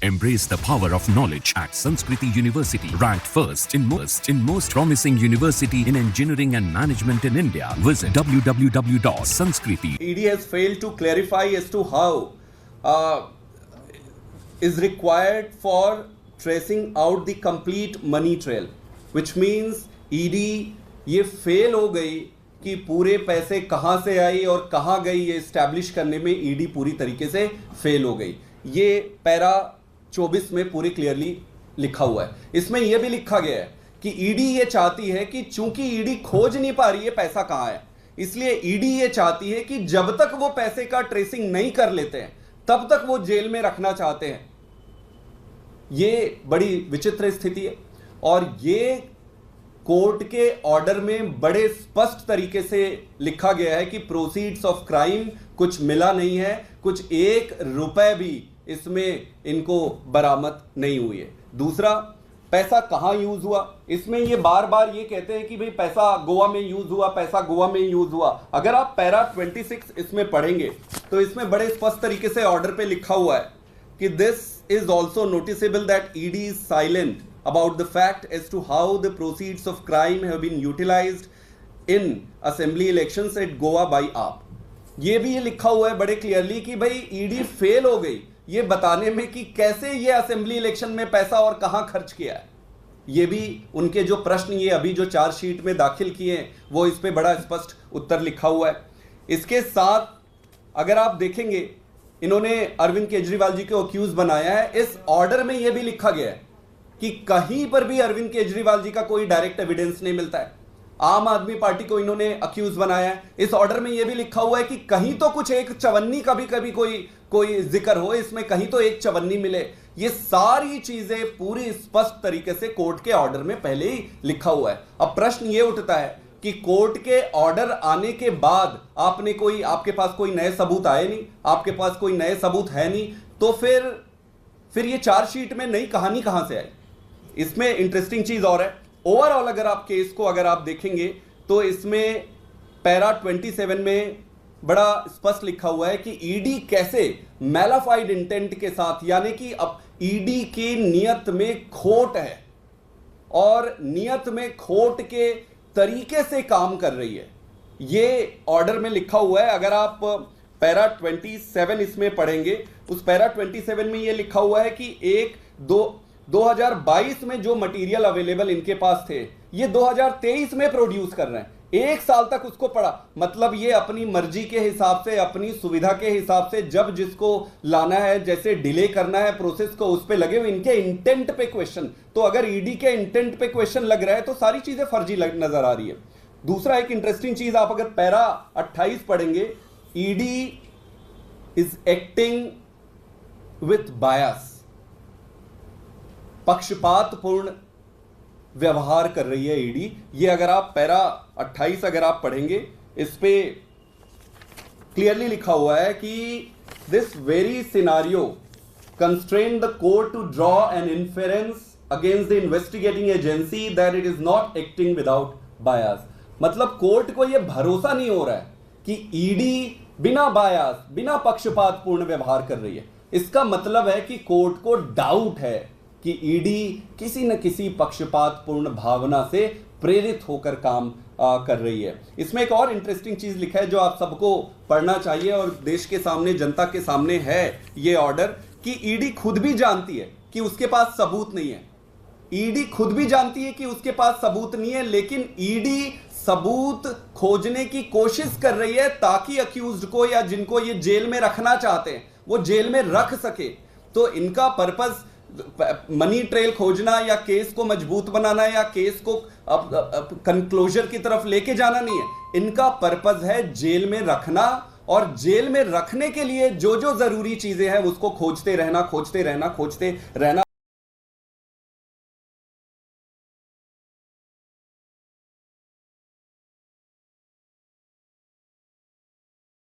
Embrace the power of knowledge at Sanskriti University, ranked first in most promising university in engineering and management in India. Visit www.sanskriti. ED has failed to clarify as to how is required for tracing out the complete money trail, which means ED ये fail हो गई कि पूरे पैसे कहाँ से आई और कहाँ गई ये इस्टेब्लिश करने में ED पूरी तरीके से फेल हो गई। ये पैरा 24 में पूरी क्लियरली लिखा हुआ है। इसमें यह भी लिखा गया है कि ईडी ये चाहती है कि चूंकि ईडी खोज नहीं पा रही है पैसा कहां है, इसलिए ईडी ये चाहती है कि जब तक वो पैसे का ट्रेसिंग नहीं कर लेते हैं तब तक वो जेल में रखना चाहते हैं। ये बड़ी विचित्र स्थिति है और ये कोर्ट के ऑर्डर में बड़े स्पष्ट तरीके से लिखा गया है कि प्रोसीड्स ऑफ क्राइम कुछ मिला नहीं है, कुछ 1 रुपए भी इसमें इनको बरामद नहीं हुई है। दूसरा, पैसा कहां यूज हुआ, इसमें ये बार बार ये कहते हैं कि भाई पैसा गोवा में यूज हुआ, पैसा गोवा में यूज हुआ। अगर आप पैरा 26 इसमें पढ़ेंगे तो इसमें बड़े स्पष्ट तरीके से ऑर्डर पे लिखा हुआ है कि this is also noticeable that ED is silent about the fact as to how the proceeds of crime have been utilized in assembly elections at Goa by AAP। ये भी ये लिखा हुआ है बड़े क्लियरली कि भाई ईडी फेल हो गई ये बताने में कि कैसे ये असेंबली इलेक्शन में पैसा और कहां खर्च किया है। ये भी उनके जो प्रश्न ये अभी जो चार्जशीट में दाखिल किए हैं वो इस पे बड़ा स्पष्ट उत्तर लिखा हुआ है। इसके साथ अगर आप देखेंगे इन्होंने अरविंद केजरीवाल जी को अक्यूज बनाया है। इस ऑर्डर में यह भी लिखा गया है कि कहीं पर भी अरविंद केजरीवाल जी का कोई डायरेक्ट एविडेंस नहीं मिलता है। आम आदमी पार्टी को इन्होंने अक्यूज बनाया है। इस ऑर्डर में यह भी लिखा हुआ है कि कहीं तो कुछ एक चवन्नी का भी कभी कोई जिक्र हो, इसमें कहीं तो एक चवन्नी मिले। ये सारी चीजें पूरी स्पष्ट तरीके से कोर्ट के ऑर्डर में पहले ही लिखा हुआ है। अब प्रश्न यह उठता है कि कोर्ट के ऑर्डर आने के बाद आपके पास कोई नए सबूत आए नहीं, आपके पास कोई नए सबूत है नहीं, तो फिर ये चार्जशीट में नई कहानी कहां से आई। इसमें इंटरेस्टिंग चीज और है, ओवरऑल अगर आप केस को अगर आप देखेंगे तो इसमें पैरा 27 में बड़ा स्पष्ट लिखा हुआ है कि ईडी कैसे मैलाफाइड इंटेंट के साथ, यानी कि अब ईडी की नियत में खोट है और नियत में खोट के तरीके से काम कर रही है। ये ऑर्डर में लिखा हुआ है। अगर आप पैरा 27 इसमें पढ़ेंगे, उस पैरा 27 में ये लिखा हुआ है कि 2022 में जो मटेरियल अवेलेबल इनके पास थे ये 2023 में प्रोड्यूस कर रहे हैं। 1 साल तक उसको पढ़ा, मतलब ये अपनी मर्जी के हिसाब से, अपनी सुविधा के हिसाब से जब जिसको लाना है, जैसे डिले करना है प्रोसेस को, उस पे लगे हुए। इनके इंटेंट पे क्वेश्चन, तो अगर ईडी के इंटेंट पे क्वेश्चन लग रहा है तो सारी चीजें फर्जी नजर आ रही है। दूसरा एक इंटरेस्टिंग चीज, आप अगर पैरा 28 पढ़ेंगे, ईडी इज एक्टिंग विथ बायस, पक्षपातपूर्ण व्यवहार कर रही है ईडी। ये अगर आप पैरा 28 अगर आप पढ़ेंगे, इस पे क्लियरली लिखा हुआ है कि this very scenario constrain the court to draw an inference against the investigating agency that it is not acting without bias. मतलब कोर्ट को यह भरोसा नहीं हो रहा है कि ईडी बिना बायस, बिना पक्षपातपूर्ण व्यवहार कर रही है। इसका मतलब है कि कोर्ट को डाउट है कि ईडी किसी न किसी पक्षपातपूर्ण भावना से प्रेरित होकर काम कर रही है। इसमें एक और इंटरेस्टिंग चीज लिखा है जो आप सबको पढ़ना चाहिए और देश के सामने, जनता के सामने है ये ऑर्डर, कि ईडी खुद भी जानती है कि उसके पास सबूत नहीं है। ईडी खुद भी जानती है कि उसके पास सबूत नहीं है, लेकिन ईडी सबूत खोजने की कोशिश कर रही है ताकि अक्यूज्ड को या जिनको ये जेल में रखना चाहते हैं वो जेल में रख सके। तो इनका पर्पस मनी ट्रेल खोजना या केस को मजबूत बनाना या केस को कंक्लोजर की तरफ लेके जाना नहीं है। इनका पर्पस है जेल में रखना, और जेल में रखने के लिए जो जो जरूरी चीजें हैं उसको खोजते रहना।